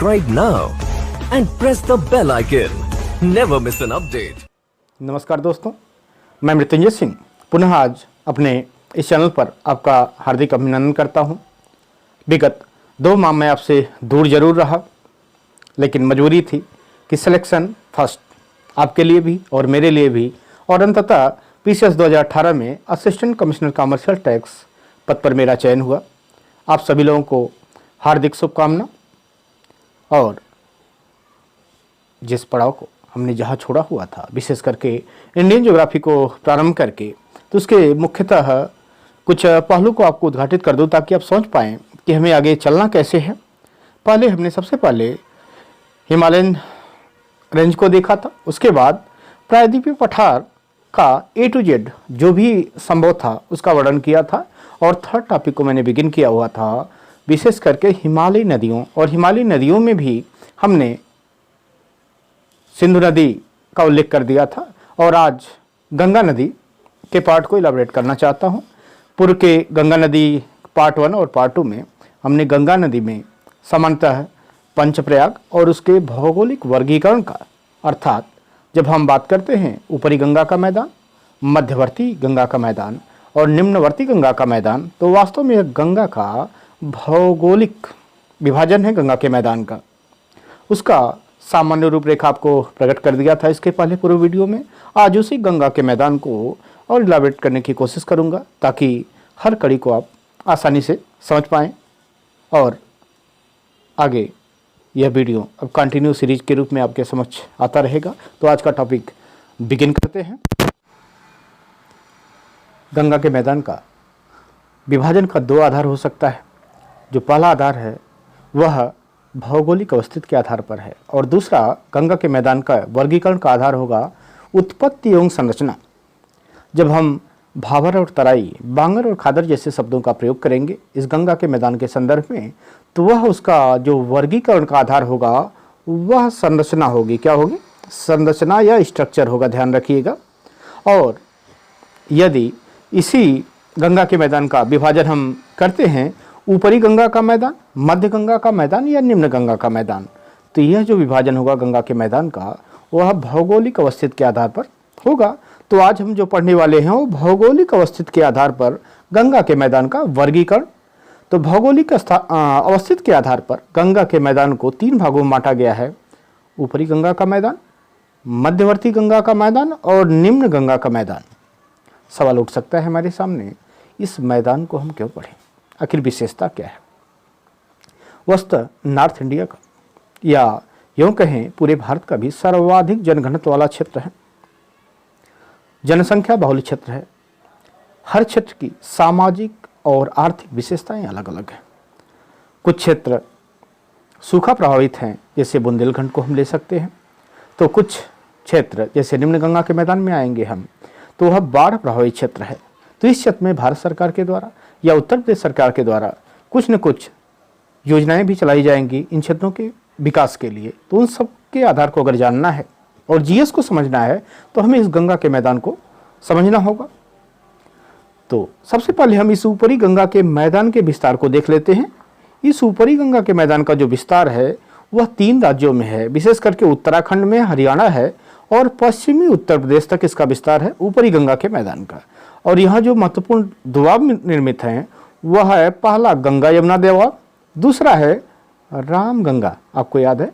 subscribe now and press the bell icon. Never miss an update. नमस्कार दोस्तों, मैं मृत्युंजय सिंह पुनः आज अपने इस चैनल पर आपका हार्दिक अभिनंदन करता हूं। विगत 2 माह में आपसे दूर जरूर रहा, लेकिन मजबूरी थी कि सिलेक्शन फर्स्ट आपके लिए भी और मेरे लिए भी, और अंततः पीसीएस 2018 में असिस्टेंट कमिश्नर कमर्शियल टैक्स पद पर मेरा चयन हुआ। आप सभी लोगों को हार्दिक शुभकामना। और जिस पड़ाव को हमने जहाँ छोड़ा हुआ था, विशेष करके इंडियन ज्योग्राफी को प्रारंभ करके, तो उसके मुख्यतः कुछ पहलू को आपको उद्घाटित कर दूं ताकि आप समझ पाएँ कि हमें आगे चलना कैसे है। हमने सबसे पहले हिमालयन रेंज को देखा था, उसके बाद प्रायद्वीपीय पठार का A to Z जो भी संभव था उसका वर्णन किया था, और थर्ड टॉपिक को मैंने बिगिन किया हुआ था विशेष करके हिमालयी नदियों, और हिमालयी नदियों में भी हमने सिंधु नदी का उल्लेख कर दिया था। और आज गंगा नदी के पार्ट को इलाबोरेट करना चाहता हूं। पूर्व के गंगा नदी पार्ट 1 और पार्ट 2 में हमने गंगा नदी में सामान्यतः पंचप्रयाग और उसके भौगोलिक वर्गीकरण का, अर्थात जब हम बात करते हैं ऊपरी गंगा का मैदान, मध्यवर्ती गंगा का मैदान और निम्नवर्ती गंगा का मैदान, तो वास्तव में गंगा का भौगोलिक विभाजन है गंगा के मैदान का। उसका सामान्य रूपरेखा आपको प्रकट कर दिया था इसके पहले पूर्व वीडियो में। आज उसी गंगा के मैदान को और इलाबोरेट करने की कोशिश करूंगा ताकि हर कड़ी को आप आसानी से समझ पाएं, और आगे यह वीडियो अब कंटिन्यू सीरीज के रूप में आपके समक्ष आता रहेगा। तो आज का टॉपिक बिगिन करते हैं। गंगा के मैदान का विभाजन का 2 आधार हो सकता है। जो पहला आधार है वह भौगोलिक अवस्थिति के आधार पर है, और दूसरा गंगा के मैदान का वर्गीकरण का आधार होगा उत्पत्ति एवं संरचना। जब हम भाबर और तराई, बांगर और खादर जैसे शब्दों का प्रयोग करेंगे इस गंगा के मैदान के संदर्भ में, तो वह उसका जो वर्गीकरण का आधार होगा वह संरचना होगी। क्या होगी? संरचना या स्ट्रक्चर होगा, ध्यान रखिएगा। और यदि इसी गंगा के मैदान का विभाजन हम करते हैं ऊपरी गंगा का मैदान, मध्य गंगा का मैदान या निम्न गंगा का मैदान, तो यह जो विभाजन होगा गंगा के मैदान का वह भौगोलिक अवस्थिति के आधार पर होगा। तो आज हम जो पढ़ने वाले हैं वो भौगोलिक अवस्थिति के आधार पर गंगा के मैदान का वर्गीकरण। तो भौगोलिक अवस्थिति के आधार पर गंगा के मैदान को 3 भागों में बांटा गया है: ऊपरी गंगा का मैदान, मध्यवर्ती गंगा का मैदान और निम्न गंगा का मैदान। सवाल उठ सकता है हमारे सामने, इस मैदान को हम क्यों पढ़ें, आखिर विशेषता क्या है? वस्तुतः नॉर्थ इंडिया का, या यूं कहें पूरे भारत का भी सर्वाधिक जनघनत्व वाला क्षेत्र है, जनसंख्या बहुल क्षेत्र है। हर क्षेत्र की सामाजिक और आर्थिक विशेषताएं अलग अलग हैं। कुछ क्षेत्र सूखा प्रभावित हैं, जैसे बुंदेलखंड को हम ले सकते हैं। तो कुछ क्षेत्र जैसे निम्न गंगा के मैदान में आएंगे हम, तो वह बाढ़ प्रभावित क्षेत्र है। तो इस क्षेत्र में भारत सरकार के द्वारा या उत्तर प्रदेश सरकार के द्वारा कुछ न कुछ योजनाएं भी चलाई जाएंगी इन क्षेत्रों के विकास के लिए। तो उन सब के आधार को अगर जानना है और जीएस को समझना है तो हमें इस गंगा के मैदान को समझना होगा। तो सबसे पहले हम इस ऊपरी गंगा के मैदान के विस्तार को देख लेते हैं। इस ऊपरी गंगा के मैदान का जो विस्तार है वह 3 राज्यों में है, विशेष करके उत्तराखंड में, हरियाणा है और पश्चिमी उत्तर प्रदेश तक इसका विस्तार है ऊपरी गंगा के मैदान का। और यहाँ जो महत्वपूर्ण दोआब निर्मित हैं वह है, पहला गंगा यमुना दोआब, दूसरा है राम गंगा। आपको याद है,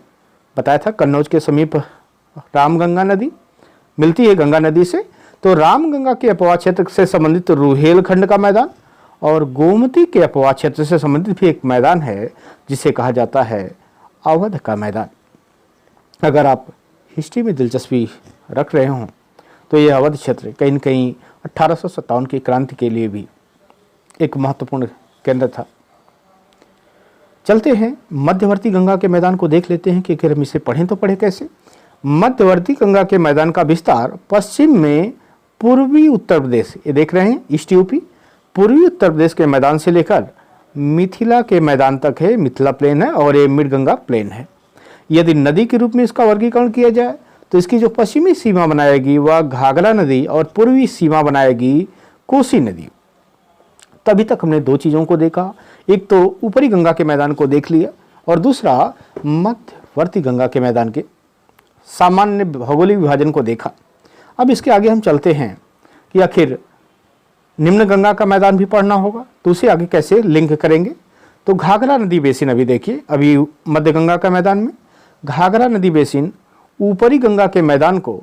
बताया था कन्नौज के समीप राम गंगा नदी मिलती है गंगा नदी से। तो राम गंगा के अपवाद क्षेत्र से संबंधित रुहेलखंड का मैदान, और गोमती के अपवाद क्षेत्र से संबंधित भी एक मैदान है जिसे कहा जाता है अवध का मैदान। अगर आप हिस्ट्री में दिलचस्पी रख रहे हों तो यह अवध क्षेत्र कहीं न कहीं 1857 की क्रांति के लिए भी एक महत्वपूर्ण केंद्र था। चलते हैं मध्यवर्ती गंगा के मैदान को देख लेते हैं कि अगर हम इसे पढ़ें तो पढ़ें कैसे। मध्यवर्ती गंगा के मैदान का विस्तार पश्चिम में पूर्वी उत्तर प्रदेश, ये देख रहे हैं ईस्ट यूपी, पूर्वी उत्तर प्रदेश के मैदान से लेकर मिथिला के मैदान तक है। मिथिला प्लेन है और ये मिड गंगा प्लेन है। यदि नदी के रूप में इसका वर्गीकरण किया जाए तो इसकी जो पश्चिमी सीमा बनाएगी वह घाघरा नदी और पूर्वी सीमा बनाएगी कोसी नदी। तभी तक हमने 2 चीज़ों को देखा, एक तो ऊपरी गंगा के मैदान को देख लिया और दूसरा मध्यवर्ती गंगा के मैदान के सामान्य भौगोलिक विभाजन को देखा। अब इसके आगे हम चलते हैं कि आखिर निम्न गंगा का मैदान भी पढ़ना होगा, तो उसे आगे कैसे लिंक करेंगे। तो घाघरा नदी बेसिन अभी देखिए, अभी मध्य गंगा का मैदान में घाघरा नदी बेसिन ऊपरी गंगा के मैदान को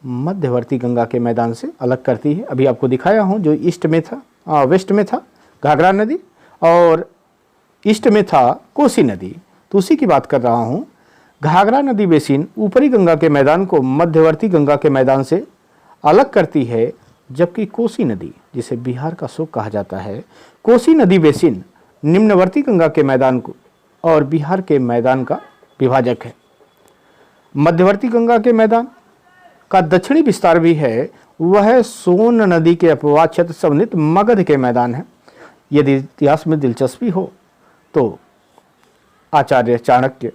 मध्यवर्ती गंगा के मैदान से अलग करती है। अभी आपको दिखाया हूँ, जो ईस्ट में था, वेस्ट में था घाघरा नदी और ईस्ट में था कोसी नदी, तो उसी की बात कर रहा हूँ। घाघरा नदी बेसिन ऊपरी गंगा के मैदान को मध्यवर्ती गंगा के मैदान से अलग करती है, जबकि कोसी नदी, जिसे बिहार का शोक कहा जाता है, कोसी नदी बेसिन निम्नवर्ती गंगा के मैदान को और बिहार के मैदान का विभाजक है। मध्यवर्ती गंगा के मैदान का दक्षिणी विस्तार भी है, वह सोन नदी के अपवाद क्षेत्र संबंधित मगध के मैदान है। यदि इतिहास में दिलचस्पी हो तो आचार्य चाणक्य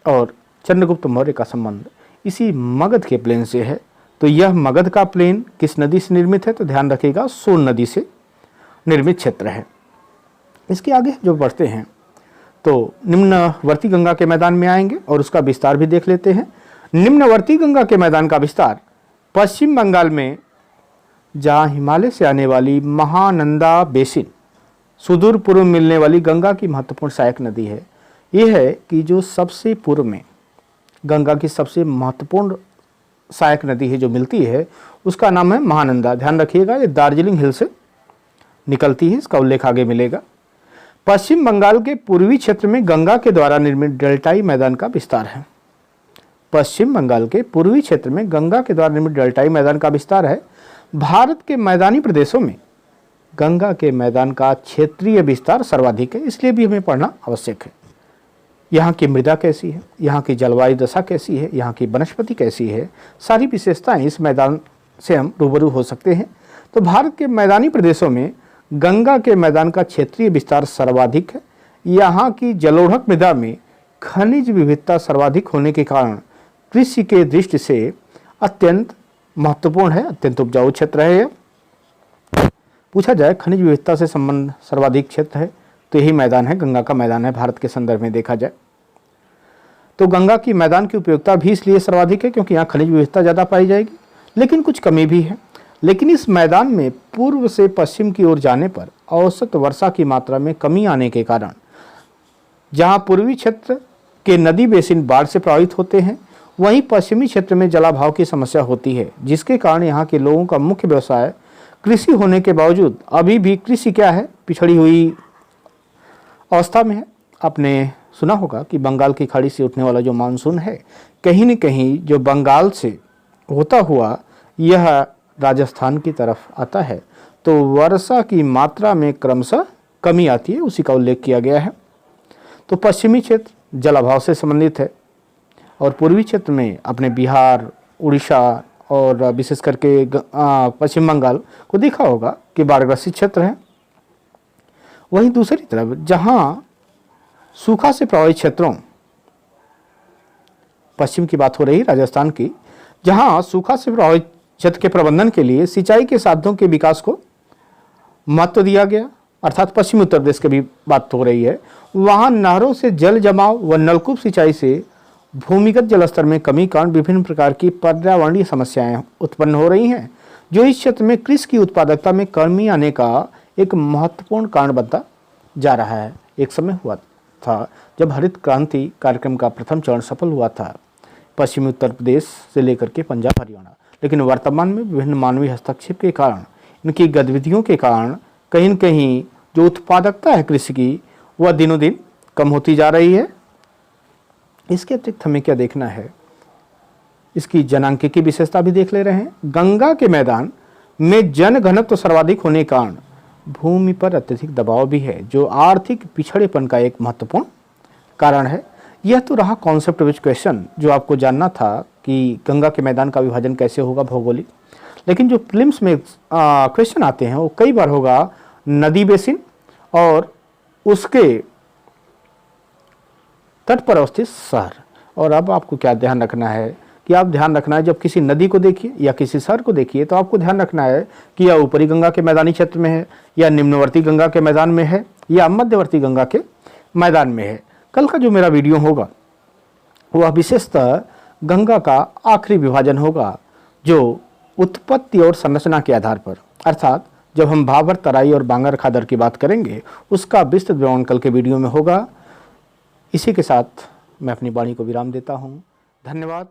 और चंद्रगुप्त मौर्य का संबंध इसी मगध के प्लेन से है। तो यह मगध का प्लेन किस नदी से निर्मित है, तो ध्यान रखिएगा सोन नदी से निर्मित क्षेत्र है। इसके आगे जो बढ़ते हैं तो निम्नवर्ती गंगा के मैदान में आएंगे और उसका विस्तार भी देख लेते हैं। निम्नवर्ती गंगा के मैदान का विस्तार पश्चिम बंगाल में, जहां हिमालय से आने वाली महानंदा बेसिन सुदूर पूर्व मिलने वाली गंगा की महत्वपूर्ण सहायक नदी है। यह है कि जो सबसे पूर्व में गंगा की सबसे महत्वपूर्ण सहायक नदी है जो मिलती है, उसका नाम है महानंदा। ध्यान रखिएगा, ये दार्जिलिंग हिल से निकलती है, इसका उल्लेख आगे मिलेगा। पश्चिम बंगाल के पूर्वी क्षेत्र में गंगा के द्वारा निर्मित डेल्टाई मैदान का विस्तार है। पश्चिम बंगाल के पूर्वी क्षेत्र में गंगा के द्वारा निर्मित डेल्टाई मैदान का विस्तार है। भारत के मैदानी प्रदेशों में गंगा के मैदान का क्षेत्रीय विस्तार सर्वाधिक है, इसलिए भी हमें पढ़ना आवश्यक है। यहाँ की मृदा कैसी है, यहाँ की जलवायु दशा कैसी है, यहाँ की वनस्पति कैसी है, सारी विशेषताएं इस मैदान से हम रूबरू हो सकते हैं। तो भारत के मैदानी प्रदेशों में गंगा के मैदान का क्षेत्रीय विस्तार सर्वाधिक है। यहाँ की जलोढ़क मृदा में खनिज विविधता सर्वाधिक होने के कारण कृषि के दृष्टि से अत्यंत महत्वपूर्ण है, अत्यंत उपजाऊ क्षेत्र है। पूछा जाए खनिज विविधता से संबंध सर्वाधिक क्षेत्र है तो यही मैदान है, गंगा का मैदान है। भारत के संदर्भ में देखा जाए तो गंगा की मैदान की उपयोगिता भी इसलिए सर्वाधिक है क्योंकि यहाँ खनिज विविधता ज़्यादा पाई जाएगी, लेकिन कुछ कमी भी है। लेकिन इस मैदान में पूर्व से पश्चिम की ओर जाने पर औसत वर्षा की मात्रा में कमी आने के कारण जहाँ पूर्वी क्षेत्र के नदी बेसिन बाढ़ से प्रभावित होते हैं, वहीं पश्चिमी क्षेत्र में जलाभाव की समस्या होती है, जिसके कारण यहाँ के लोगों का मुख्य व्यवसाय कृषि होने के बावजूद अभी भी कृषि क्या है, पिछड़ी हुई अवस्था में है। आपने सुना होगा कि बंगाल की खाड़ी से उठने वाला जो मानसून है, कहीं न कहीं जो बंगाल से होता हुआ यह राजस्थान की तरफ आता है, तो वर्षा की मात्रा में क्रमशः कमी आती है, उसी का उल्लेख किया गया है। तो पश्चिमी क्षेत्र जलाभाव से संबंधित है और पूर्वी क्षेत्र में अपने बिहार, उड़ीसा और विशेष करके पश्चिम बंगाल को देखा होगा कि बाढ़ग्रसित क्षेत्र है। वहीं दूसरी तरफ जहाँ सूखा से प्रभावित क्षेत्रों, पश्चिम की बात हो रही राजस्थान की, जहाँ सूखा से प्रभावित क्षेत्र के प्रबंधन के लिए सिंचाई के साधनों के विकास को महत्व दिया गया, अर्थात पश्चिमी उत्तर प्रदेश की भी बात हो रही है। वहाँ नहरों से जल जमाव व नलकूप सिंचाई से भूमिगत जलस्तर में कमी कारण विभिन्न प्रकार की पर्यावरणीय समस्याएं उत्पन्न हो रही हैं, जो इस क्षेत्र में कृषि की उत्पादकता में कमी आने का एक महत्वपूर्ण कारण बनता जा रहा है। एक समय हुआ था जब हरित क्रांति कार्यक्रम का प्रथम चरण सफल हुआ था पश्चिमी उत्तर प्रदेश से लेकर के पंजाब, हरियाणा, लेकिन वर्तमान में विभिन्न मानवीय हस्तक्षेप के कारण, इनकी गतिविधियों के कारण कहीं न कहीं जो उत्पादकता है कृषि की, वह दिनों दिन कम होती जा रही है। इसके अतिरिक्त हमें क्या देखना है, इसकी जनांकिकी विशेषता भी देख ले रहे हैं। गंगा के मैदान में जन घनत्व सर्वाधिक होने के कारण भूमि पर अत्यधिक दबाव भी है, जो आर्थिक पिछड़ेपन का एक महत्वपूर्ण कारण है। यह तो रहा कॉन्सेप्ट बेस्ड क्वेश्चन, जो आपको जानना था कि गंगा के मैदान का विभाजन कैसे होगा भौगोलिक। लेकिन जो प्रीलिम्स में क्वेश्चन आते हैं वो कई बार होगा नदी बेसिन और उसके तट पर अवस्थित शहर। और अब आपको क्या ध्यान रखना है कि आप ध्यान रखना है, जब किसी नदी को देखिए या किसी शहर को देखिए तो आपको ध्यान रखना है कि यह ऊपरी गंगा के मैदानी क्षेत्र में है या निम्नवर्ती गंगा के मैदान में है या मध्यवर्ती गंगा के मैदान में है। कल का जो मेरा वीडियो होगा वह विशेषतः गंगा का आखिरी विभाजन होगा, जो उत्पत्ति और संरचना के आधार पर, अर्थात जब हम भाबर, तराई और बांगर खादर की बात करेंगे उसका विस्तृत विवरण कल के वीडियो में होगा। इसी के साथ मैं अपनी वाणी को विराम देता हूँ। धन्यवाद।